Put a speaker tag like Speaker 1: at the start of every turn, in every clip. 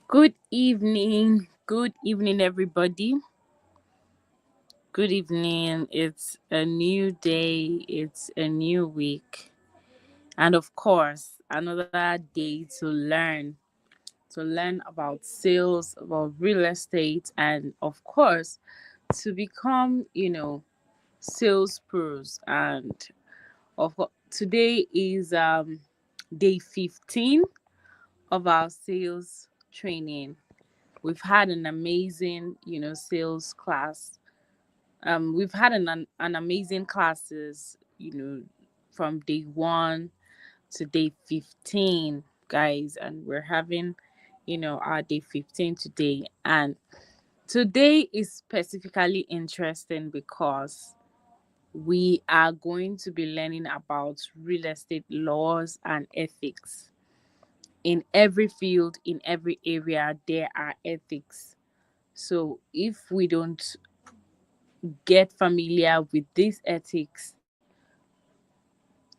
Speaker 1: Good evening. Good evening, everybody. Good evening. It's a new day, it's a new week, and of course, another day to learn about sales, about real estate, and of course, to become, sales pros. And today is day 15 of our sales training. We've had an amazing, sales class. We've had an amazing classes, from day 1 to day 15, guys, and we're having, our day 15 today. And today is specifically interesting because we are going to be learning about real estate laws and ethics. In every field, in every area, there are ethics. So if we don't get familiar with these ethics,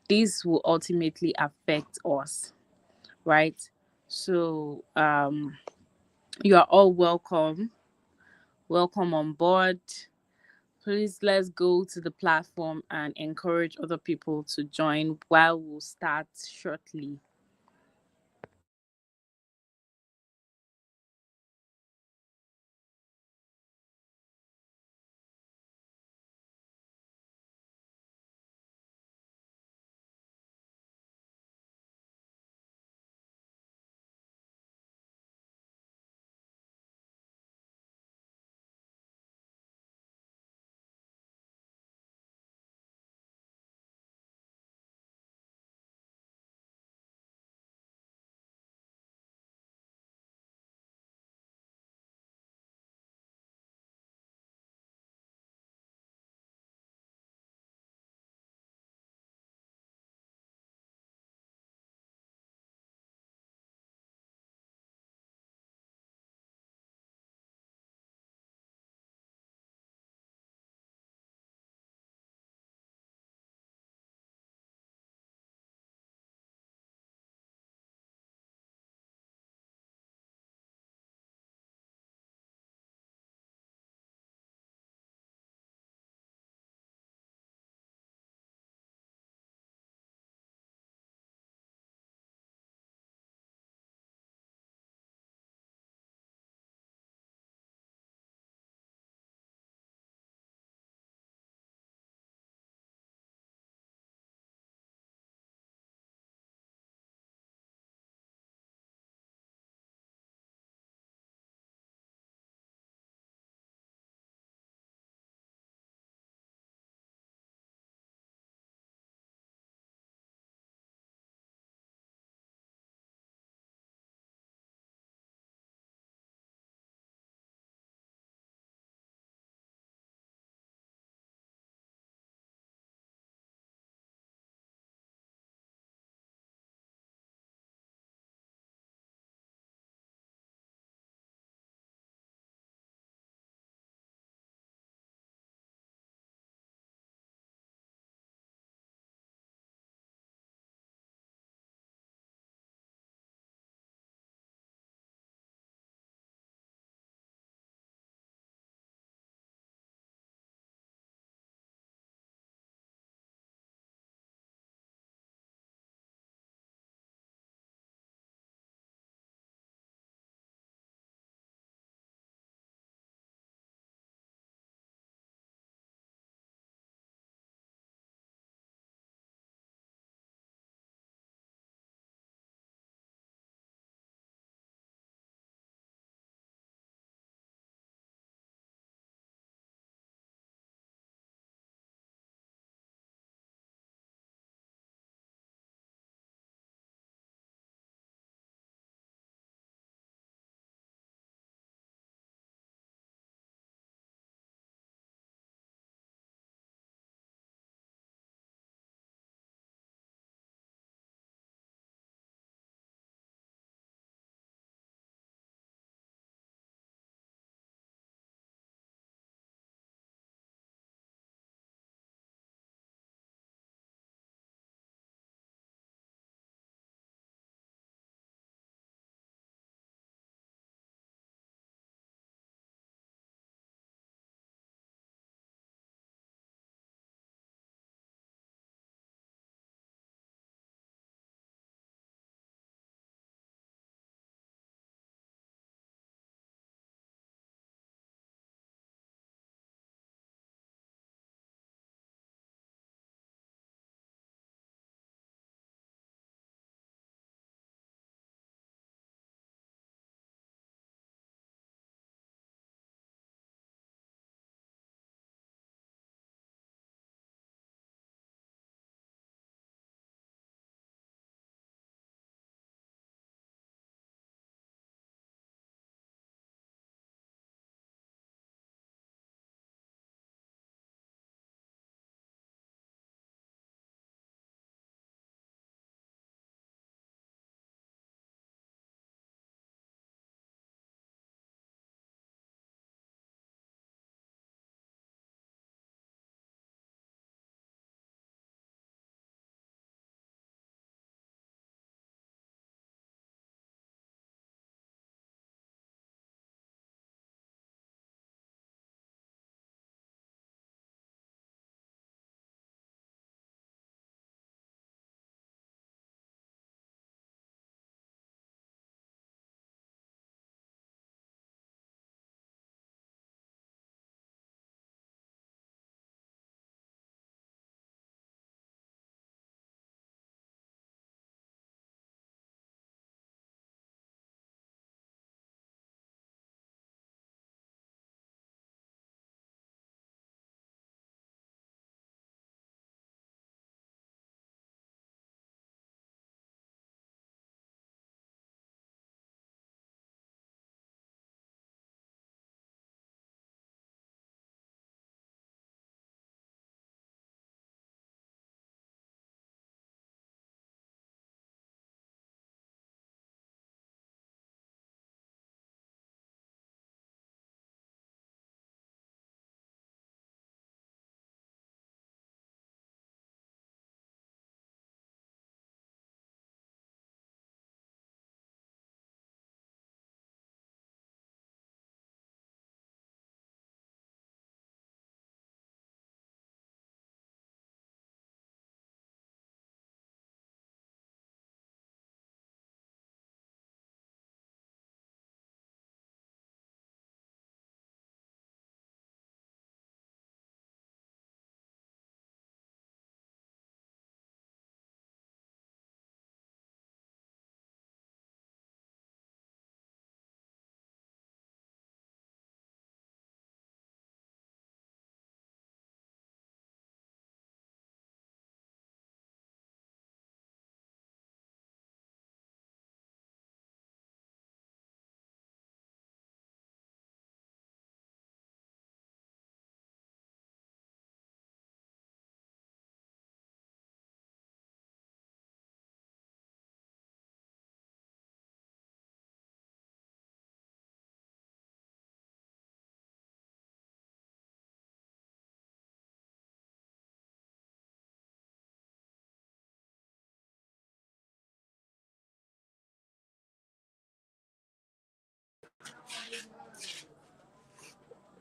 Speaker 1: this will ultimately affect us, right? So you are all welcome. Welcome on board. Please let's go to the platform and encourage other people to join while we'll start shortly.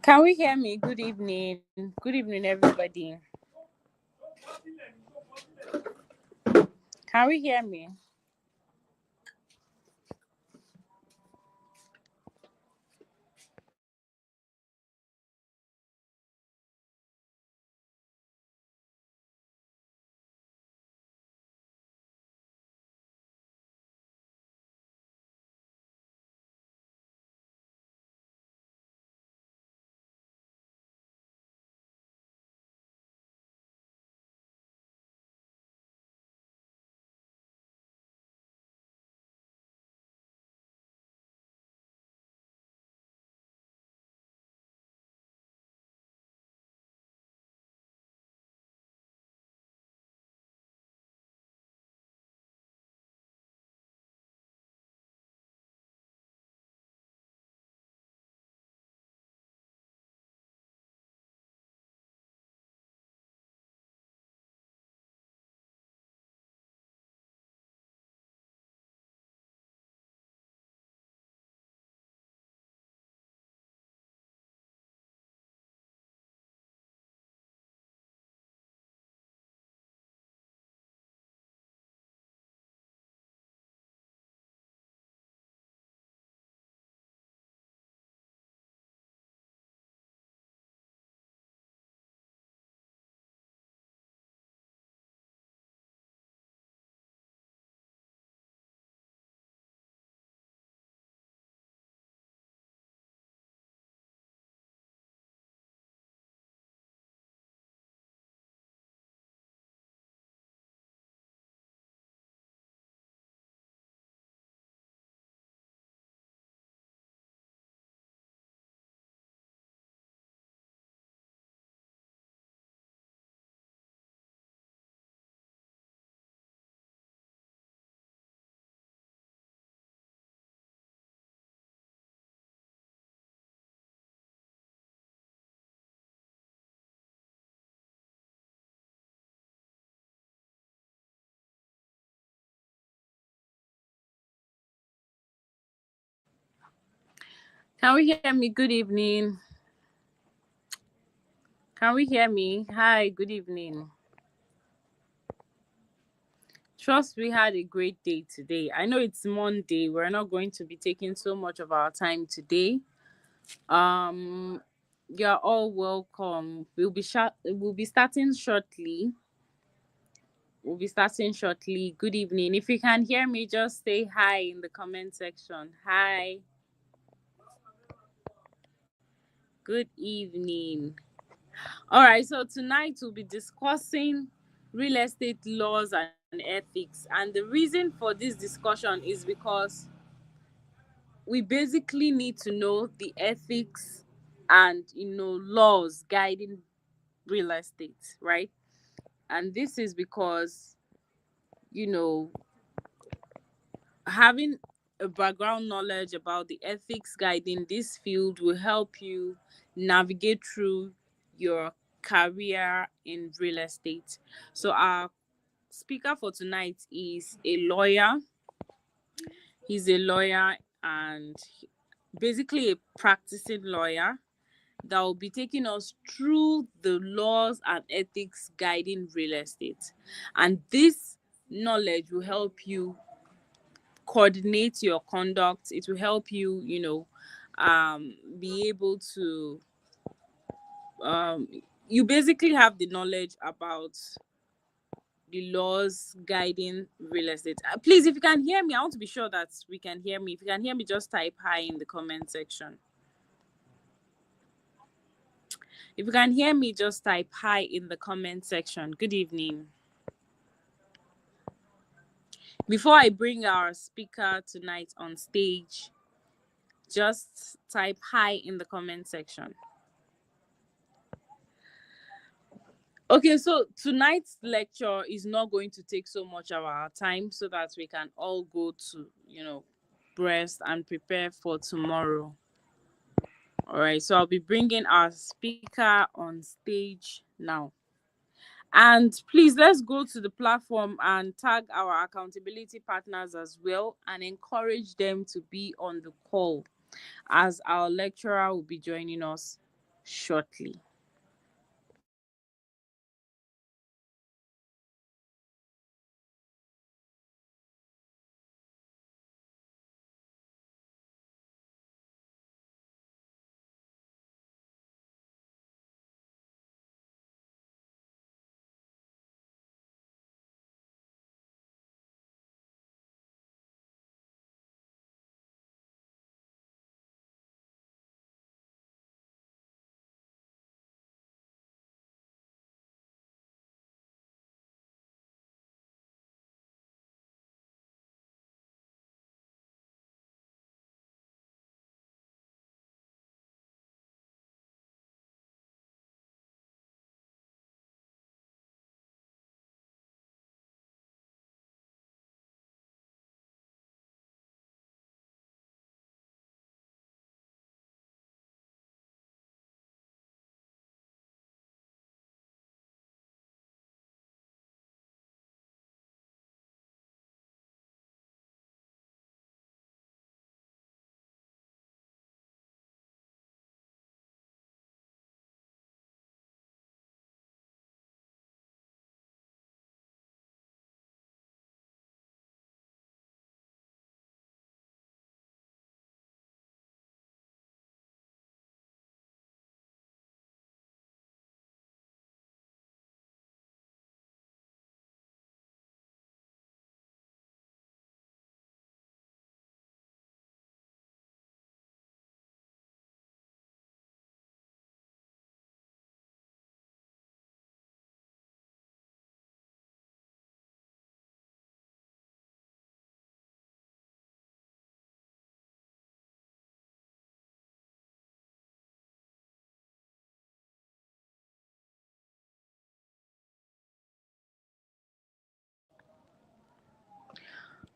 Speaker 1: Can we hear me? Good evening. Good evening, everybody. Can we hear me? Can we hear me? Good evening. Can we hear me? Hi, good evening. Trust we had a great day today. I know it's Monday. We're not going to be taking so much of our time today. Um, you're all welcome. We'll be starting shortly. We'll be starting shortly. Good evening. If you can hear me, just say hi in the comment section. Hi. Good evening. All right. So tonight we'll be discussing real estate laws and ethics. And the reason for this discussion is because we basically need to know the ethics and laws guiding real estate, right? And this is because you know having a background knowledge about the ethics guiding this field will help you navigate through your career in real estate. So our speaker for tonight is a lawyer. He's a lawyer and basically a practicing lawyer that will be taking us through the laws and ethics guiding real estate. And this knowledge will help you coordinate your conduct. It will help you, be able to, um, you basically have the knowledge about the laws guiding real estate. Please, if you can hear me, I want to be sure that we can hear me. If you can hear me, just type hi in the comment section. If you can hear me, just type hi in the comment section. Good evening. Before I bring our speaker tonight on stage, just type hi in the comment section. Okay, so tonight's lecture is not going to take so much of our time so that we can all go to, rest and prepare for tomorrow. All right, so I'll be bringing our speaker on stage now. And please, let's go to the platform and tag our accountability partners as well and encourage them to be on the call. as our lecturer will be joining us shortly.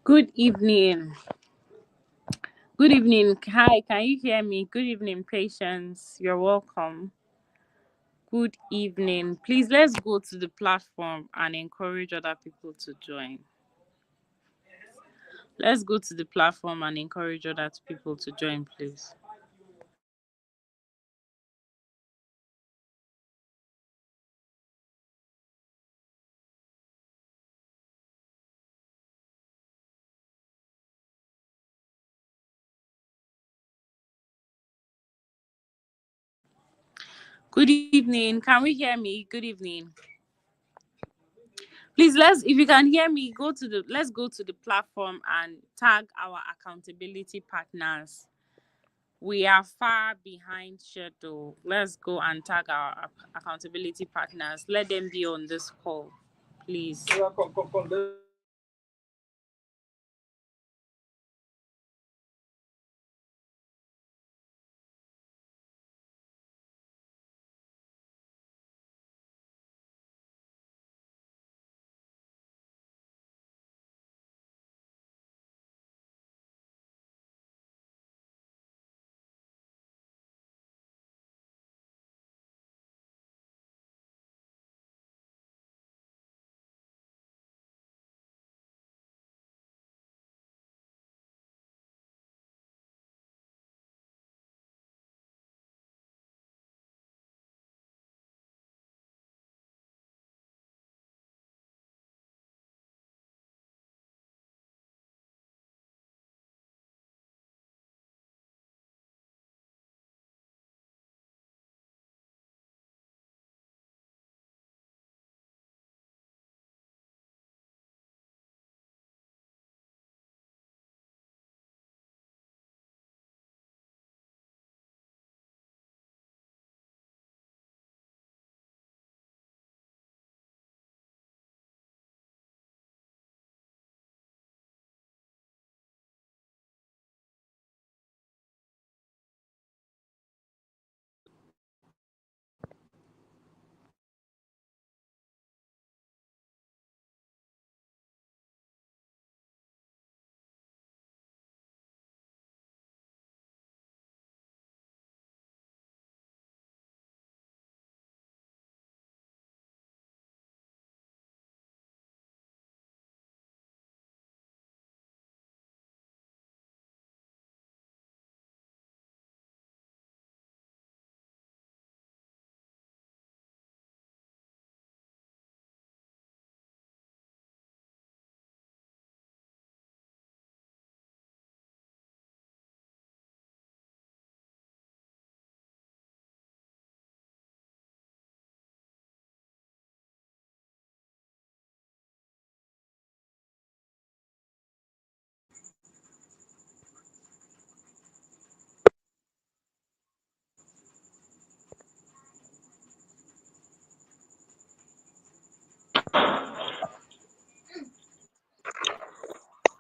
Speaker 1: Good evening. Good evening. Hi, can you hear me? Good evening, patience. You're welcome. Good evening. Please let's go to the platform and encourage other people to join. Let's go to the platform and encourage other people to join, please. Good evening. Can we hear me? Good evening. Please let's if you can hear me, let's go to the platform and tag our accountability partners. We are far behind schedule. Let's go and tag our accountability partners. Let them be on this call, please. Yeah, come.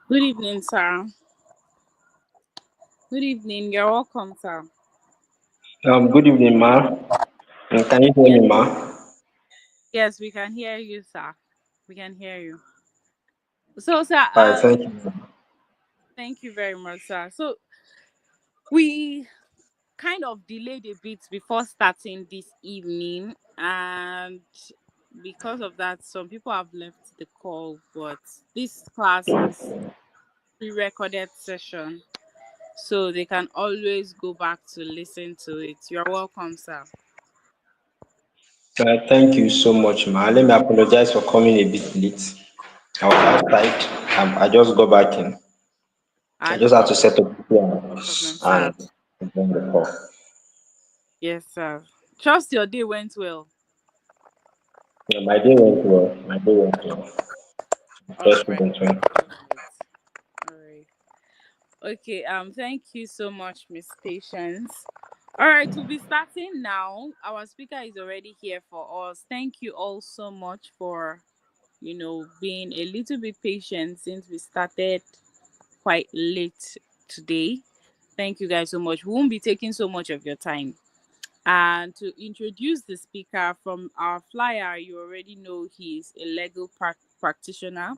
Speaker 1: Good evening, sir. Good evening. You're welcome, sir.
Speaker 2: Good evening, ma. Can you hear
Speaker 1: Yes,
Speaker 2: me, ma?
Speaker 1: yes, we can hear you, sir. We can hear you. So, sir,
Speaker 2: All right, thank you.
Speaker 1: thank you very much, sir. So, we kind of delayed a bit before starting this evening, and because of that, some people have left the call. But this class is pre-recorded session, so they can always go back to listen to it. You're welcome, sir.
Speaker 2: Thank you so much, ma. Let me apologize for coming a bit late. I was outside. I just got back in. I
Speaker 1: No
Speaker 2: just had to
Speaker 1: problem.
Speaker 2: set up the
Speaker 1: Problem,
Speaker 2: plans
Speaker 1: sir.
Speaker 2: and join the call.
Speaker 1: Yes, sir. Trust your day went well.
Speaker 2: Yeah, my day went well. My day went well.
Speaker 1: All
Speaker 2: Just
Speaker 1: right.
Speaker 2: went.
Speaker 1: All right. All right. Okay. Thank you so much, Miss Patience. All right. We'll be starting now. Our speaker is already here for us. Thank you all so much for being a little bit patient since we started quite late today. Thank you guys so much. We won't be taking so much of your time. And to introduce the speaker from our flyer, you already know he's a legal practitioner.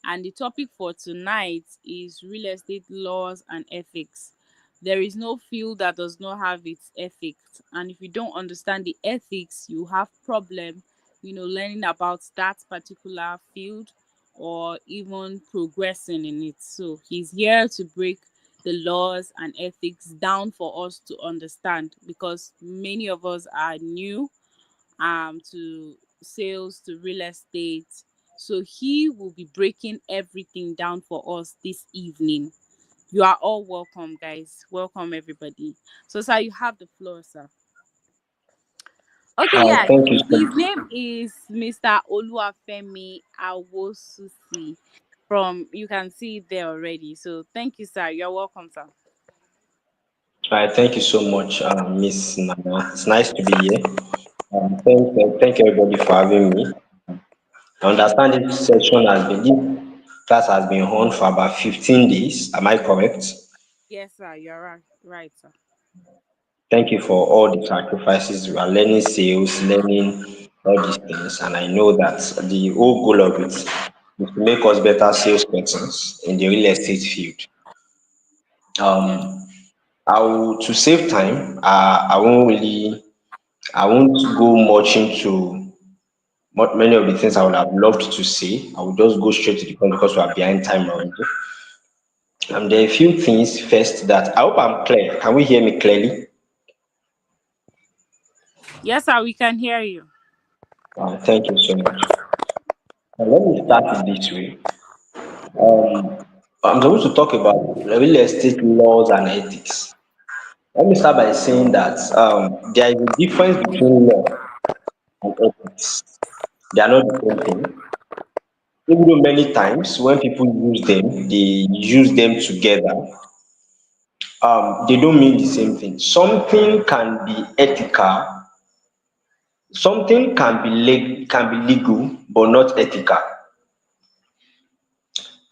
Speaker 1: And the topic for tonight is real estate laws and ethics. There is no field that does not have its ethics. And if you don't understand the ethics, you have problem, learning about that particular field or even progressing in it. So he's here to break the laws and ethics down for us to understand because many of us are new to sales, to real estate. So he will be breaking everything down for us this evening. You are all welcome, guys. Welcome, everybody. So, sir, you have the floor, sir. Okay,
Speaker 2: All right,
Speaker 1: yeah.
Speaker 2: thank you so
Speaker 1: His
Speaker 2: much.
Speaker 1: name is Mr. Oluwafemi Awosusi. From you can see it there already. So, thank you, sir. You're welcome, sir.
Speaker 2: All right, thank you so much, Miss Nana. It's nice to be here. Thank everybody for having me. I understand this class has been on for about 15 days. Am I correct?
Speaker 1: Yes, sir. You're right, right, sir.
Speaker 2: Thank you for all the sacrifices. We are learning sales, learning all these things, and I know that the whole goal of it is to make us better salespersons in the real estate field.
Speaker 1: Yes.
Speaker 2: Um, to save time, I won't go much into many of the things I would have loved to say. I will just go straight to the point because we are behind time already. There are a few things first that I hope I'm clear. Can we hear me clearly?
Speaker 1: Yes, sir. We can hear you.
Speaker 2: Thank you so much. Let me start it this way. Um, I'm supposed to talk about real estate laws and ethics. Let me start by saying that there is a difference between law and ethics. They are not the same thing. Even though many times when people use them, they use them together, they don't mean the same thing. Something can be ethical, something can be legal but not ethical,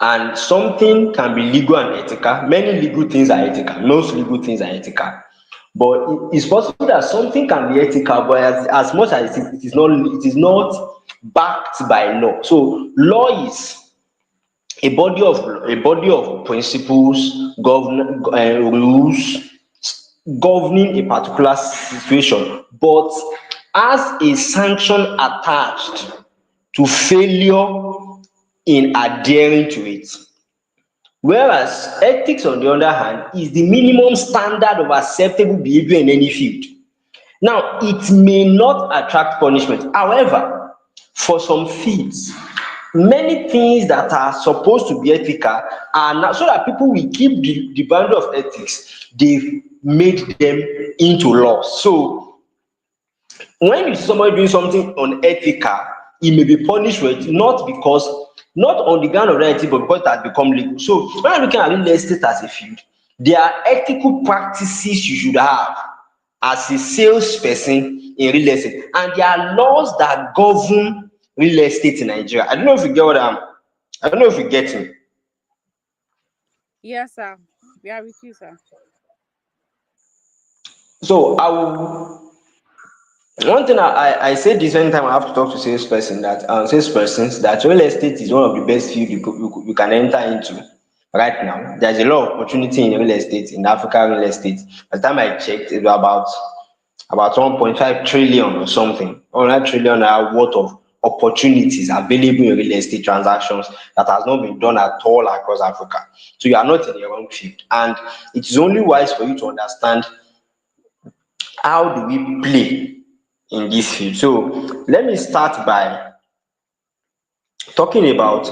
Speaker 2: and something can be legal and ethical. Many legal things are ethical, most legal things are ethical, but it's possible that something can be ethical, but as much as it is not backed by law. So law is a body of principles, rules governing a particular situation, but has a sanction attached to failure in adhering to it. Whereas ethics, on the other hand, is the minimum standard of acceptable behavior in any field. Now, it may not attract punishment. However, for some fields, many things that are supposed to be ethical are not, so that people will keep the boundary of ethics, they've made them into laws. So when you see somebody doing something unethical, he may be punished for it, not on the ground of reality, but because it has become legal. So when you're looking at real estate as a field, there are ethical practices you should have as a salesperson in real estate, and there are laws that govern real estate in Nigeria. I don't know if you get me.
Speaker 1: Yes, sir. We are with you, sir.
Speaker 2: So I will one thing I say this anytime I have to talk to salesperson that salespersons that real estate is one of the best field you can enter into right now. There's a lot of opportunity in real estate in Africa real estate. By the time I checked, it was about 1.5 trillion or something. 1 trillion naira worth of opportunities available in real estate transactions that has not been done at all across Africa. So you are not in the wrong field, and it is only wise for you to understand how do we play in this field. So let me start by talking about,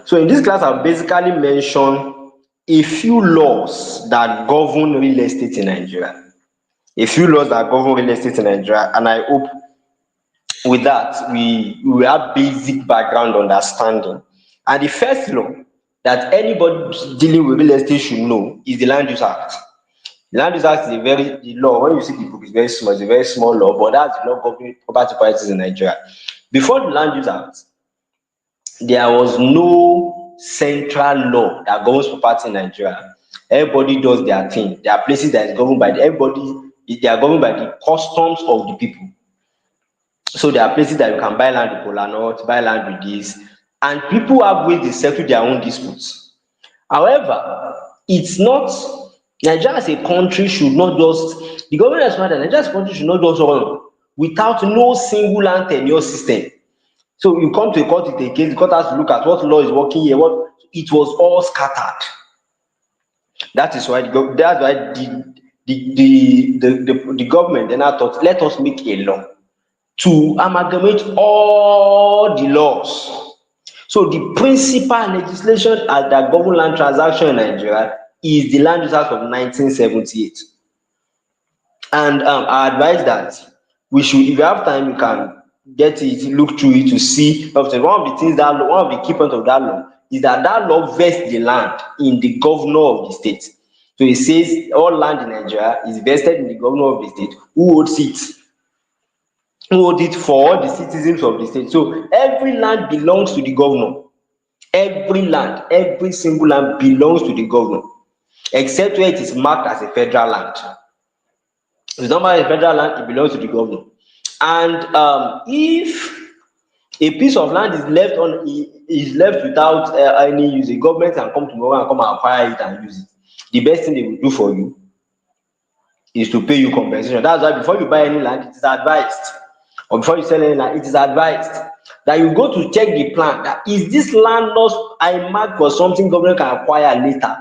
Speaker 2: so in this class I've basically mentioned a few laws that govern real estate in Nigeria. A few laws that govern real estate in Nigeria, and I hope with that we will have basic background understanding. And the first law that anybody dealing with real estate should know is the Land Use Act. The Land Use Act is a very, the law, when you see the book, it's very small, it's a very small law, but that's the law governing property prices in Nigeria. Before the Land Use Act, there was no central law that governs property in Nigeria. Everybody does their thing. There are places that is governed by everybody, they are governed by the customs of the people. So there are places that you can buy land with kola nut, buy land with this, and people have ways they settle their own disputes. However, it's not, Nigeria as a country should not just, the government has found that Nigeria as a country should not just run without no single land tenure system. So you come to a court with a case, the court has to look at what law is working here, what, it was all scattered. That is why that's why the government then I thought, let us make a law to amalgamate all the laws. So the principal legislation that govern land transaction in Nigeria is the Land Use Act of 1978. And I advise that we should, if you have time, you can get it, look through it to see. One of the things that one of the key points of that law is that that law vests the land in the governor of the state. So it says all land in Nigeria is vested in the governor of the state, who holds it, for all the citizens of the state. So every land belongs to the governor. Every land, every single land belongs to the governor, except where it is marked as a federal land. If it's not marked as a federal land, it belongs to the governor. And if a piece of land is left without any use, the government can come tomorrow and come and acquire it and use it. The best thing they will do for you is to pay you compensation. That's why before you buy any land, it is advised, or before you sell any land, it is advised that you go to check the plan. That is this land not earmarked for something government can acquire later?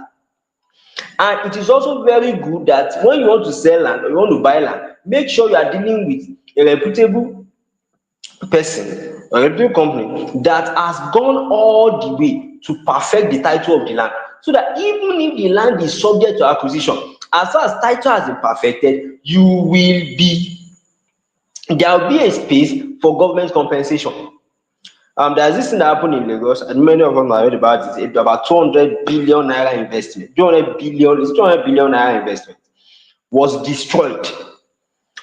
Speaker 2: And it is also very good that when you want to sell land or you want to buy land, make sure you are dealing with a reputable person or a reputable company that has gone all the way to perfect the title of the land, so that even if the land is subject to acquisition, as far as title has been perfected, you will be, there will be a space for government compensation. There's this thing that happened in Lagos, and many of them have heard about it. It's about 200 billion naira investment. 200 billion naira investment was destroyed.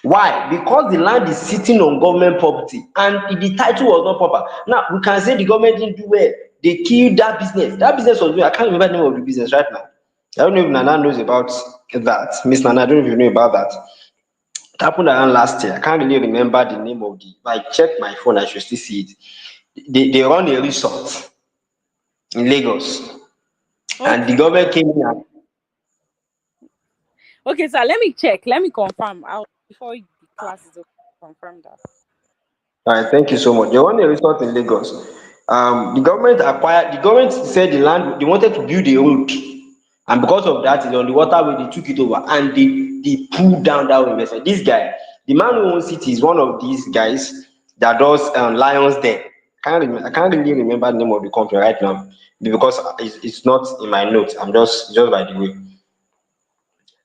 Speaker 2: Why? Because the land is sitting on government property and the title was not proper. Now we can say the government didn't do well. They killed that business. That business was doing, I can't remember the name of the business right now. I don't know if Nana knows about that. Miss Nana, I don't know if you know about that. It happened around last year. I can't really remember the name of the. If I check my phone, I should still see it. They run a resort in Lagos, and the
Speaker 1: Okay.
Speaker 2: government came in and,
Speaker 1: Okay, sir. Let me check. Let me confirm. I'll before the class is over. Confirm that.
Speaker 2: all right, thank you so much. They run a resort in Lagos. The government said the land, they wanted to build a road, and because of that, it's on the waterway, they took it over and they pulled down that investment. This guy, the man who owns it, is one of these guys that does Lions Den. I can't really remember the name of the company right now because it's not in my notes. I'm just by the way.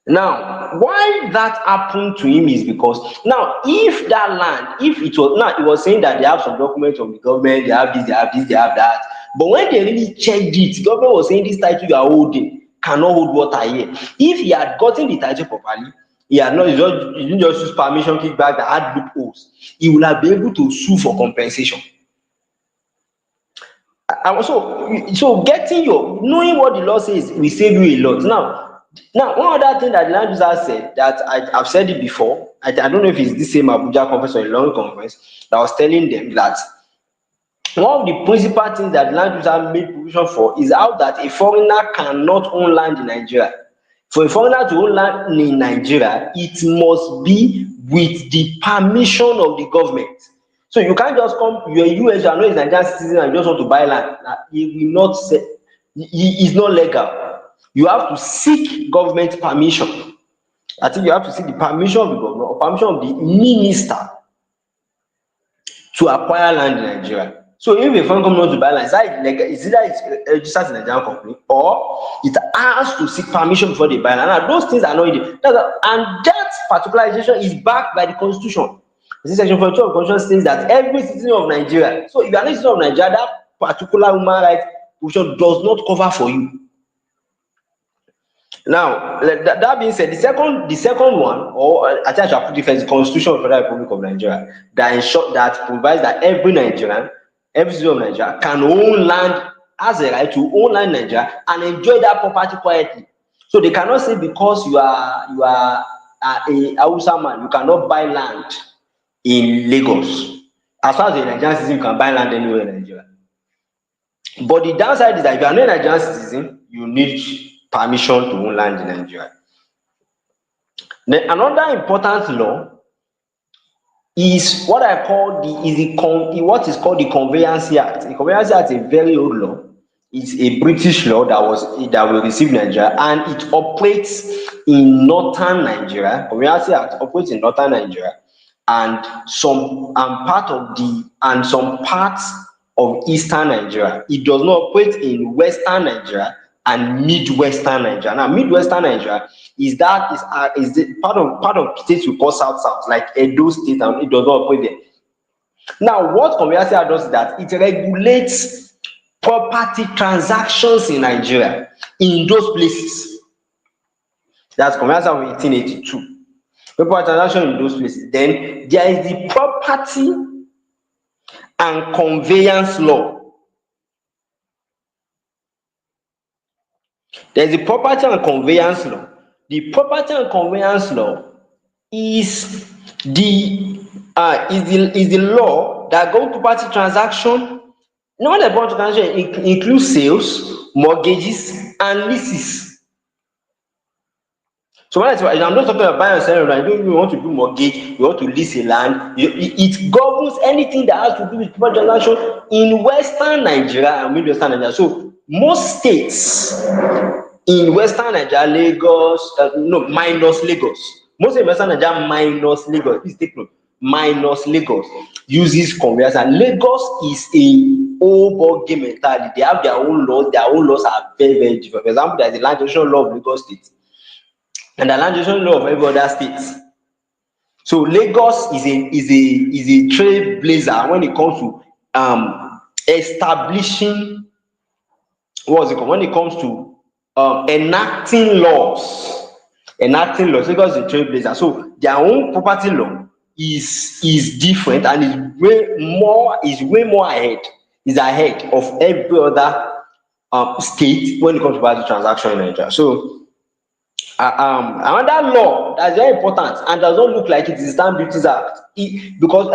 Speaker 2: Now, why that happened to him is because now, if that land, if it was now, it was saying that they have some documents from the government, they have this, they have this, they have that. But when they really checked it, the government was saying this title you are holding cannot hold water here. If he had gotten the title properly, he had not, he didn't just use permission kickback that had loopholes, he would have been able to sue for compensation. And also, so getting your knowing what the law says will save you a lot. Now one other thing that the land user said that I've said it before. I don't know if it's the same Abuja conference or a long conference that I was telling them that one of the principal things that the land user made provision for is how that a foreigner cannot own land in Nigeria. For a foreigner to own land in Nigeria, it must be with the permission of the government. So you can't just come, you're a US, you are not a Nigerian citizen and you just want to buy land. It will not say, it's not legal. You have to seek government permission. I think you have to seek the permission of the government or permission of the minister to acquire land in Nigeria. So if a foreign company wants to buy land, it's either it's registered in a Nigerian company or it has to seek permission before they buy land. Now those things are not in it. And that particularization is backed by the constitution. This section 42 of the constitution states that every citizen of Nigeria. So if you are not a citizen of Nigeria, that particular human rights provision does not cover for you. Now, that being said, the second one, or I think I should put it first, the Constitution of the Federal Republic of Nigeria, that provides that every Nigerian, every citizen of Nigeria can own land, has a right to own land in Nigeria and enjoy that property quietly. So they cannot say because you are a Hausa man, you cannot buy land in Lagos. As far as a Nigerian citizen, you can buy land anywhere in Nigeria. But the downside is that if you are not a Nigerian citizen, you need permission to own land in Nigeria. Then another important law is what I call what is called the Conveyancy Act. The Conveyancy Act is a very old law. It's a British law that we received in Nigeria, and it operates in northern Nigeria. Conveyancy Act operates in northern Nigeria and some parts of eastern Nigeria. It does not operate in western Nigeria and midwestern Nigeria. Now, midwestern Nigeria is the part of states we call south, like Edo State, and it does not operate there. Now, what Conveyancy Act does is that it regulates property transactions in Nigeria in those places. That's Conveyancy Act of 1882. Property transaction in those places. Then there is the property and conveyance law. There's the property and conveyance law. The property and conveyance law is the law that governs property transaction. Now, the property transaction includes sales, mortgages, and leases. So when I'm not talking about buying and selling land, you want to do mortgage, you want to lease a land, it governs anything that has to do with property transaction in western Nigeria and midwestern Nigeria. So most states in western Nigeria, Lagos, minus Lagos. Most in western Nigeria minus Lagos. Please take note. Minus Lagos uses conveyance, and Lagos is a whole ball game entirely. They have their own laws. Their own laws are very, very different. For example, there is the land acquisition law of Lagos State and the land acquisition law of every other state. So Lagos is a trailblazer when it comes to establishing when it comes to enacting laws. Lagos is a trailblazer. So their own property law is different and is way more ahead. Is ahead of every other state when it comes to property transaction in Nigeria. So another law that's very important and does not look like it is the Stamp Duty Act, because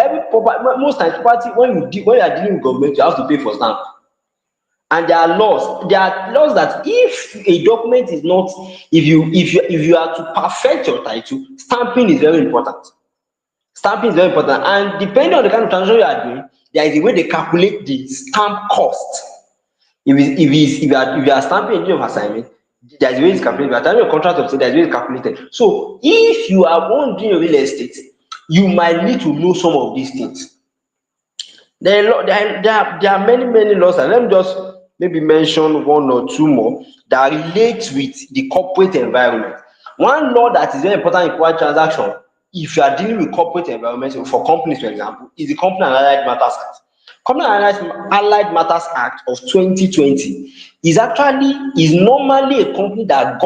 Speaker 2: most times property, when you are dealing with government, you have to pay for stamp. And there are laws that if a document is not, if you are to perfect your title, stamping is very important. And depending on the kind of transaction you are doing, there is a way they calculate the stamp cost. If you are stamping a deed of assignment, there is a way it's calculated. If you are typing a contract of sale, there is a way it's calculated. So if you are doing real estate, you might need to know some of these things. There are many laws. Let me just maybe mention one or two more that relate with the corporate environment. One law that is very important in corporate transaction, if you are dealing with corporate environment for companies, for example, is the Company and Allied Matters Act. Company and Allied Matters Act of 2020 is normally a company that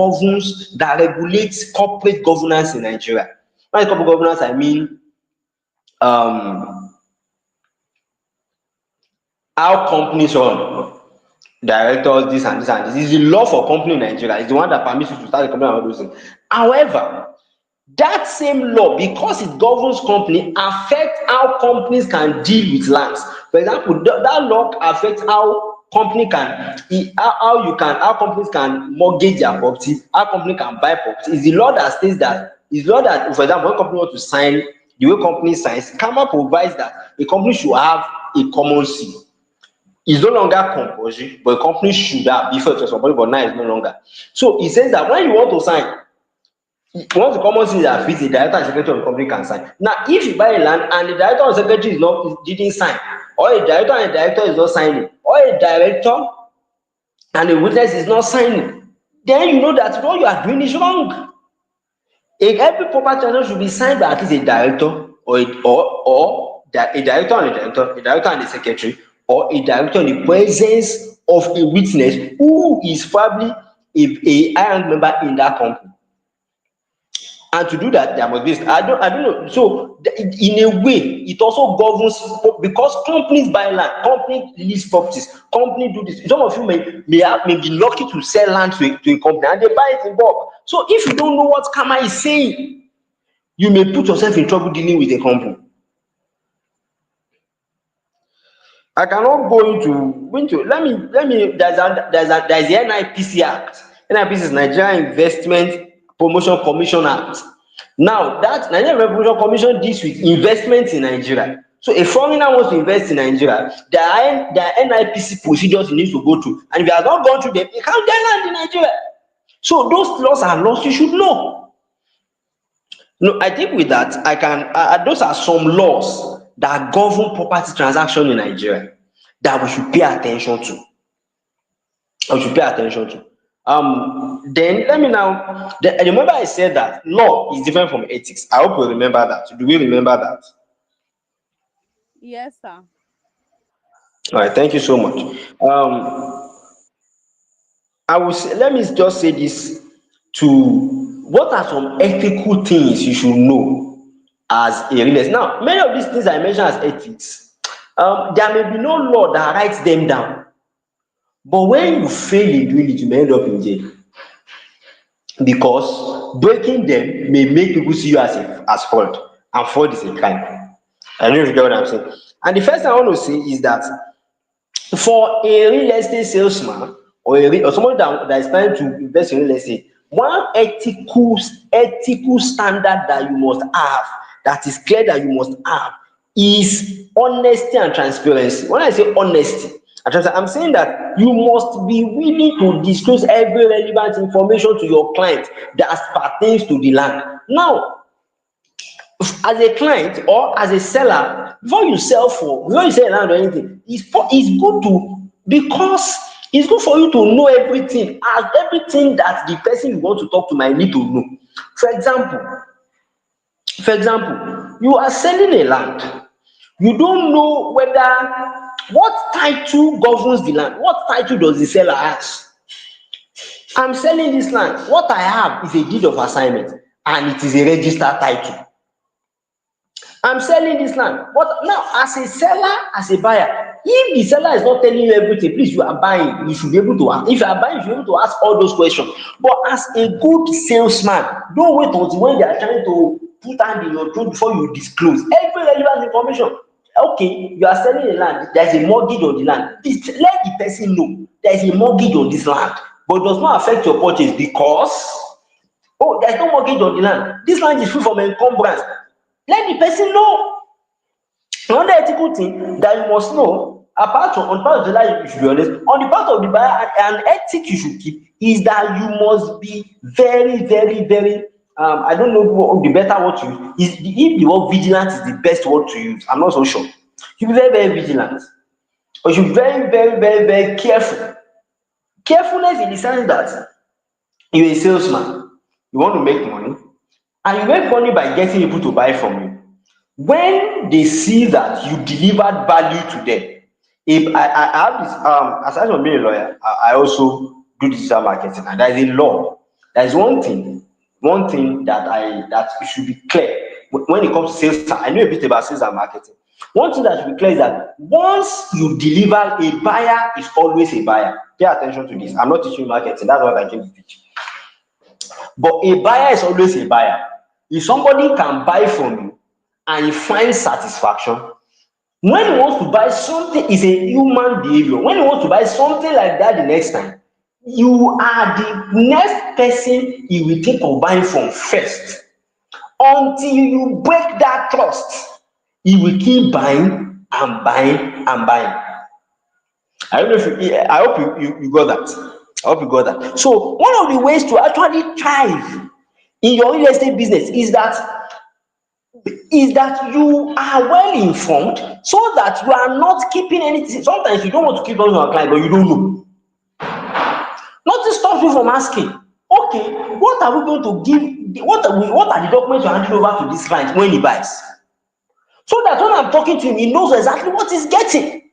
Speaker 2: regulates corporate governance in Nigeria. By corporate governance, I mean how companies run, directors, this and this and this. It's the law for company in Nigeria. It's the one that permits you to start a company and all those things. However, that same law, because it governs company, affects how companies can deal with lands. For example, that law affects how company can how companies can mortgage their property, how company can buy property. It's the law that states that. It's law that, for example, when company want to sign, the way company signs, CAMA provides that a company should have a common seal. It's no longer compulsory, but a company should have. Before it was compulsory, but now it's no longer. So it says that when you want to sign, once the common seal are fixed, the director and secretary of the company can sign. Now, if you buy a land and the director and secretary didn't sign, or a director and a director is not signing, or a director and a witness is not signing, then you know that what you are doing is wrong. Every proper transaction should be signed by at least a director a director and a director and a secretary, or a director in the presence of a witness who is probably a high rank member in that company. And to do that, there must be, I don't know. So in a way, it also governs, because companies buy land, company lease properties, company do this. Some of you may be lucky to sell land to a company and they buy it in bulk. So if you don't know what Kama is saying, you may put yourself in trouble dealing with a company. I cannot go into let me there's the NIPC Act. NIPC is Nigeria Investment Promotion Commission Act. Now that Nigeria Investment Promotion Commission deals with investments in Nigeria. So a foreigner wants to invest in Nigeria, there are NIPC procedures he needs to go through, and if he has not gone through them, he can't get land in Nigeria. So those laws are laws you should know. No, I think with that, those are some laws that govern property transaction in Nigeria that we should pay attention to. We should pay attention to. Then let me now. Remember, I said that law is different from ethics. I hope you remember that. Do we remember that?
Speaker 1: Yes, sir.
Speaker 2: All right. Thank you so much. I will say, let me just say this to what are some ethical things you should know as a real estate. Now, many of these things I mentioned as ethics, there may be no law that writes them down, but when you fail in doing it, you may end up in jail, because breaking them may make people see you as fraud, and fraud is a crime. I don't know if you get what I'm saying. And the first thing I want to say is that for a real estate salesman, or somebody that is planning to invest in real estate, one ethical standard that you must have, that is clear, that you must have, is honesty and transparency. When I say honesty and transparency, I'm saying that you must be willing to disclose every relevant information to your client that pertains to the land. Now, as a client or as a seller, before you sell land or anything, it's good to, because it's good for you to know everything, as everything that the person you want to talk to might need to know. For example, you are selling a land, you don't know whether, what title governs the land, what title does the seller has. I'm selling this land, what I have is a deed of assignment and it is a registered title. I'm selling this land, but now as a seller, as a buyer, if the seller is not telling you everything, please, you are buying, you should be able to ask. If you are buying, you should be able to ask all those questions. But as a good salesman, don't wait until when they are trying to put hand in your throat before you disclose every relevant information. Okay, you are selling a land, there is a mortgage on the land, please let the person know there is a mortgage on this land, but it does not affect your purchase, because, oh, there's no mortgage on the land, this land is free from encumbrance. Let the person know. Another ethical thing that you must know, apart from, on the part of the seller, you should be honest. On the part of the buyer, an ethic you should keep is that you must be very, very, very. I don't know what the better word to use. If the word vigilant is the best word to use, I'm not so sure. You be very, very vigilant, or you should be very, very, very, very careful. Carefulness in the sense that you're a salesman, you want to make money, and you make money by getting people to buy from you. When they see that you delivered value to them, if I have this, aside from being a lawyer, I also do digital marketing, and there is a law. There is one thing that should be clear when it comes to sales. I know a bit about sales and marketing. One thing that should be clear is that once you deliver, a buyer is always a buyer. Pay attention to this. I'm not teaching marketing, that's what I came to teach. But a buyer is always a buyer. If somebody can buy from you and he finds satisfaction, when he wants to buy something, is a human behavior. When he wants to buy something like that the next time, you are the next person he will think of buying from first. Until you break that trust, he will keep buying and buying and buying. I don't know if you, I hope you got that. I hope you got that. So one of the ways to actually thrive in your real estate business is that you are well informed, so that you are not keeping anything. Sometimes you don't want to keep on your client, but you don't know. Nothing stops you from asking, okay, what are we going to give? What are the documents you're handing over to this client when he buys? So that when I'm talking to him, he knows exactly what he's getting.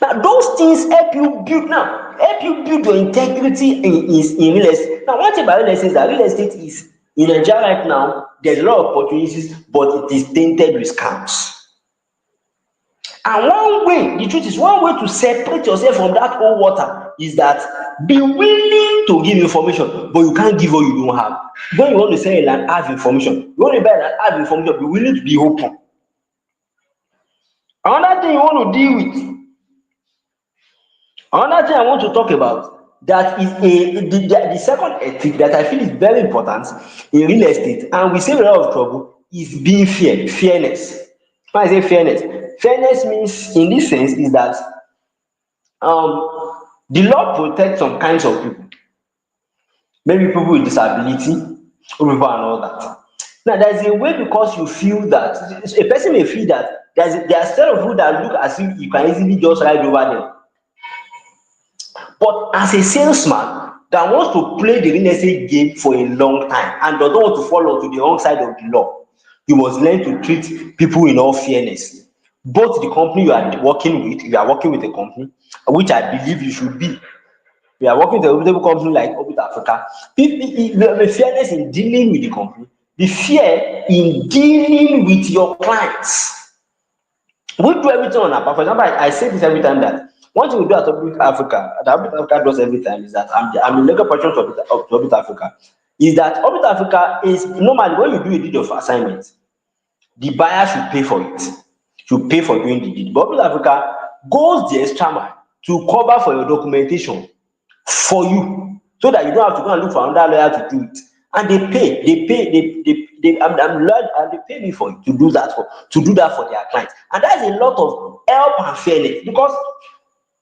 Speaker 2: Now, those things help you build your integrity in real estate. Now, one thing about real estate is that real estate is in Nigeria right now, there's a lot of opportunities, but it is tainted with scams. And one way, the truth is, one way to separate yourself from that old water is that be willing to give information, but you can't give what you don't have. When you want to sell a land, have information. You want to buy land, have information, be willing to be open. Another thing you want to deal with, another thing I want to talk about, that is the second ethic that I feel is very important in real estate, and we save a lot of trouble, is being fairness. When I say fairness means in this sense is that the law protects some kinds of people, maybe people with disability, or people and all that. Now there is a way, because you feel that a person may feel that there are set of people that look as if you can easily just ride over them. But as a salesman that wants to play the real estate game for a long time and does not want to fall onto the wrong side of the law, you must learn to treat people in all fairness. Both the company you are working with, if you are working with a company, which I believe you should be, we are working with a reputable company like Abnd Africa, be fairness in dealing with the company, be fair in dealing with your clients. We do everything on our part. For example, I say this every time, that one thing we do at Abnd Africa, that Abnd Africa does every time, is that I'm a legal person to Abnd Africa, is that Abnd Africa is normally, when you do a deed of assignment, the buyer should pay for it, should pay for doing the deed. But Abnd Africa goes the extra mile to cover for your documentation for you, so that you don't have to go and look for another lawyer to do it. And I'm learned, and they pay me for it to do that for their clients. And that's a lot of help and fairness, because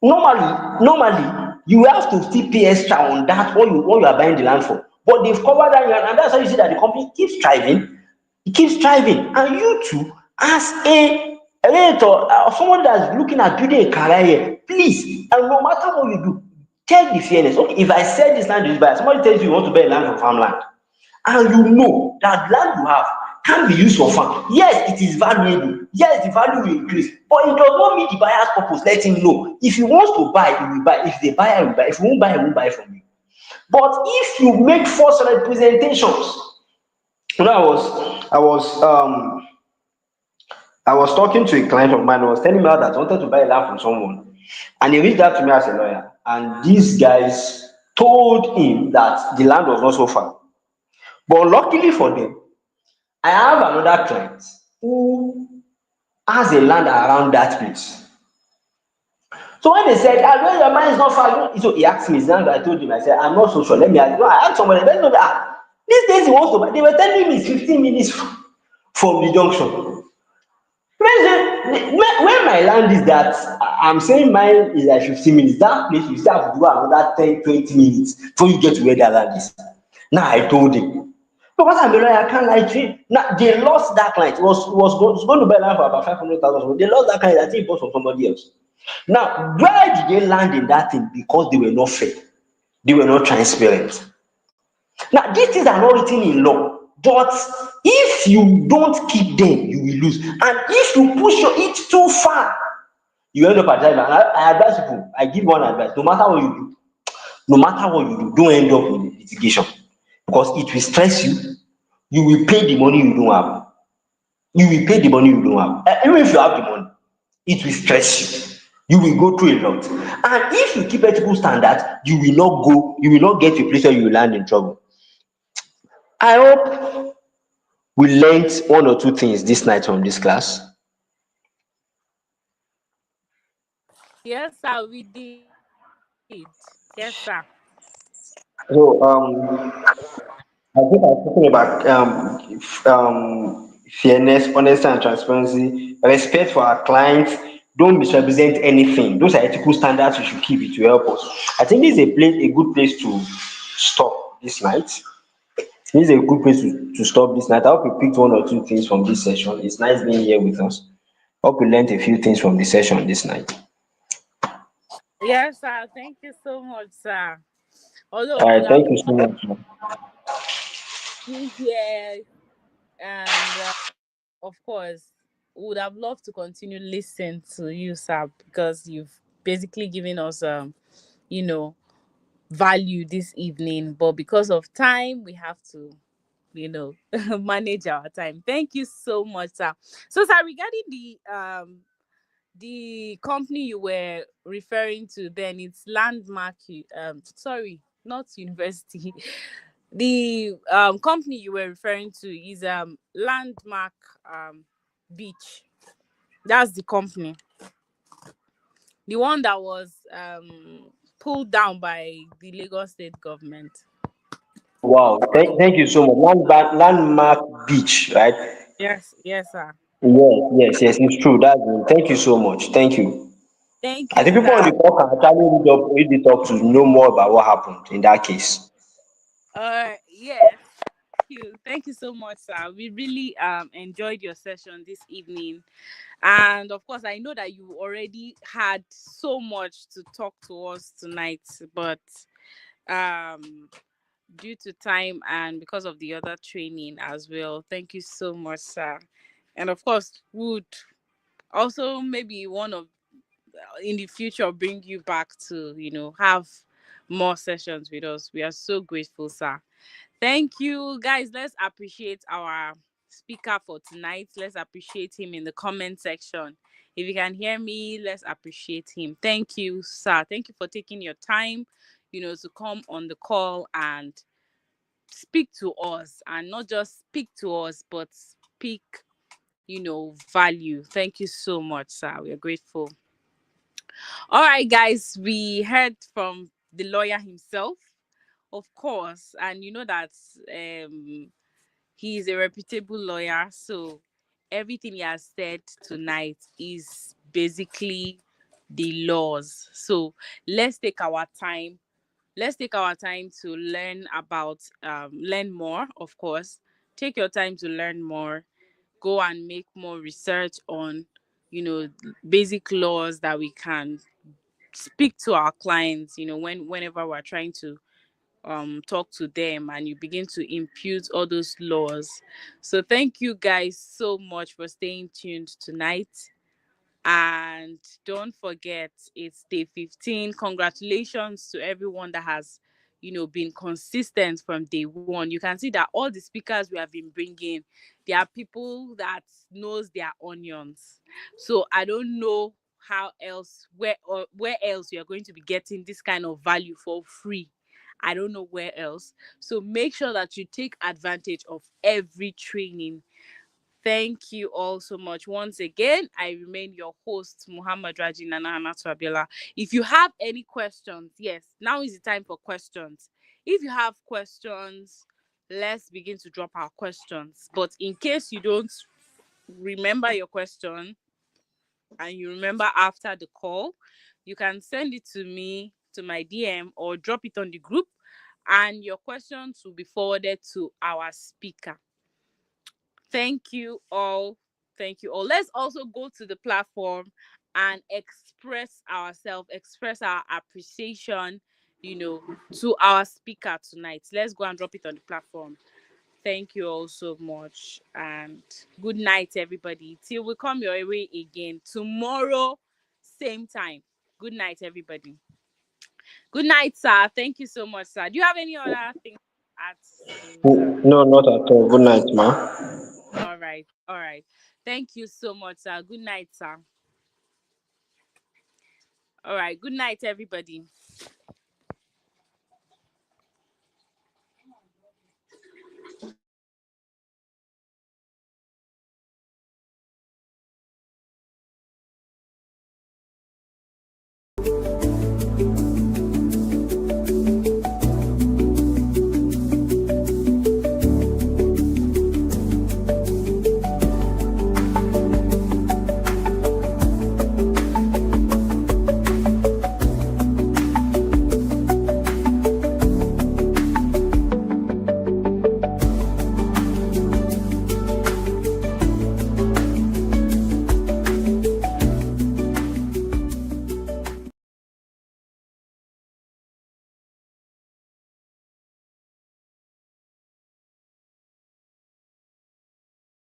Speaker 2: normally you have to still pay extra on that what you are buying the land for. But they've covered that, and that's how you see that the company keeps thriving. It keeps thriving. And you too, as a realtor or someone that's looking at building a career here, please, and no matter what you do, check the fairness. Okay, if I sell this land to this buyer, somebody tells you want to buy land for farmland, and you know that land you have can be used for farm. Yes, it is valuable. Yes, the value will increase, but it does not meet the buyer's purpose. Let him know. If he wants to buy, he will buy. If the buyer will buy, if he won't buy, he won't buy from you. But if you make false representations, I was talking to a client of mine who was telling me how that wanted to buy land from someone, and he reached out to me as a lawyer, and these guys told him that the land was not so far. But luckily for them, I have another client who has a land around that place. So when they said, well, your mind is not far, so he asked me, I told him, I said, I'm not so sure. Let me ask. No, I asked somebody, let's know that these days he wants to buy. They were telling me it's 15 minutes from the junction. Where my land is, that I'm saying mine is like 15 minutes. That place you still have to do another 10, 20 minutes before you get to where their land is. Now I told him, because I'm a lawyer, I can't lie to you. Now they lost that client. It was going to buy land for about 500,000. They lost that client. I think it bought from somebody else. Now, where did they land in that thing? Because they were not fair. They were not transparent. Now, these things are not written in law, but if you don't keep them, you will lose. And if you push it too far, you end up at that. And I advise people, I give one advice: no matter what you do, don't end up in litigation, because it will stress you. You will pay the money you don't have. You will pay the money you don't have. Even if you have the money, it will stress you. You will go through a lot. And if you keep ethical standards, you will not get to a place where you will land in trouble. I hope we learnt one or two things this night from this class.
Speaker 1: Yes, sir, we did. Yes, sir.
Speaker 2: So I think I've spoken about fairness, honesty, and transparency, respect for our clients, don't misrepresent anything. Those are ethical standards we should keep. It will help us. I think this is a good place to stop this night. This is a good place to stop this night. I hope you picked one or two things from this session. It's nice being here with us. Hope you learned a few things from the session this night.
Speaker 1: Yes, sir. Thank you so much, sir. Although
Speaker 2: All
Speaker 1: we
Speaker 2: right,
Speaker 1: would have
Speaker 2: thank you so much.
Speaker 1: been here, and of course, we would have loved to continue listening to you, sir, because you've basically given us, you know, value this evening. But because of time, we have to, you know, manage our time. Thank you so much, sir. So, sir, regarding the company you were referring to, then it's Landmark. Sorry, not university. The company you were referring to is Landmark Beach. That's the company, the one that was pulled down by the Lagos state government.
Speaker 2: Oh wow, thank you so much. Landmark Beach, right?
Speaker 1: Yes, yes, sir.
Speaker 2: Yes, it's true. That's it. Thank you so much. Thank you.
Speaker 1: Thank
Speaker 2: I
Speaker 1: you,
Speaker 2: think people on
Speaker 1: sir.
Speaker 2: the call can actually read it up to know more about what happened in that case.
Speaker 1: Yes. Thank you so much, sir. We really enjoyed your session this evening. And of course, I know that you already had so much to talk to us tonight, but um due to time and because of the other training as well, thank you so much, sir. And of course, would also maybe one of in the future bring you back to, have more sessions with us. We are so grateful, sir. Thank you, guys. Let's appreciate our speaker for tonight. Let's appreciate him in the comment section. If you can hear me, let's appreciate him. Thank you, sir. Thank you for taking your time, to come on the call and speak to us, and not just speak to us, but speak, value. Thank you so much, sir. We are grateful. All right, guys, we heard from the lawyer himself, of course, and you know that he is a reputable lawyer, so everything he has said tonight is basically the laws. So let's take our time. Let's take our time to learn more, of course. Take your time to learn more. Go and make more research on, basic laws that we can speak to our clients, whenever we're trying to talk to them, and you begin to impute all those laws. So thank you guys so much for staying tuned tonight. And don't forget, it's day 15. Congratulations to everyone that has, been consistent from day one. You can see that all the speakers we have been bringing, they are people that knows their onions. So I don't know how else, where else you are going to be getting this kind of value for free. I don't know where else. So make sure that you take advantage of every training. Thank you all so much. Once again, I remain your host, Muhammad Raji Nana Hanatu Abiola. If you have any questions, yes, now is the time for questions. If you have questions, let's begin to drop our questions. But in case you don't remember your question and you remember after the call, you can send it to me to my DM or drop it on the group, and your questions will be forwarded to our speaker. Thank you all. Thank you all. Let's also go to the platform and express ourselves, express our appreciation, to our speaker tonight. Let's go and drop it on the platform. Thank you all so much. And good night, everybody. Till we come your way again tomorrow, same time. Good night, everybody. Good night, sir. Thank you so much, sir. Do you have any other thing to add to, sir?
Speaker 2: No, not at all. Good night, ma.
Speaker 1: All right. All right. Thank you so much, sir. Good night, sir. All right. Good night, everybody.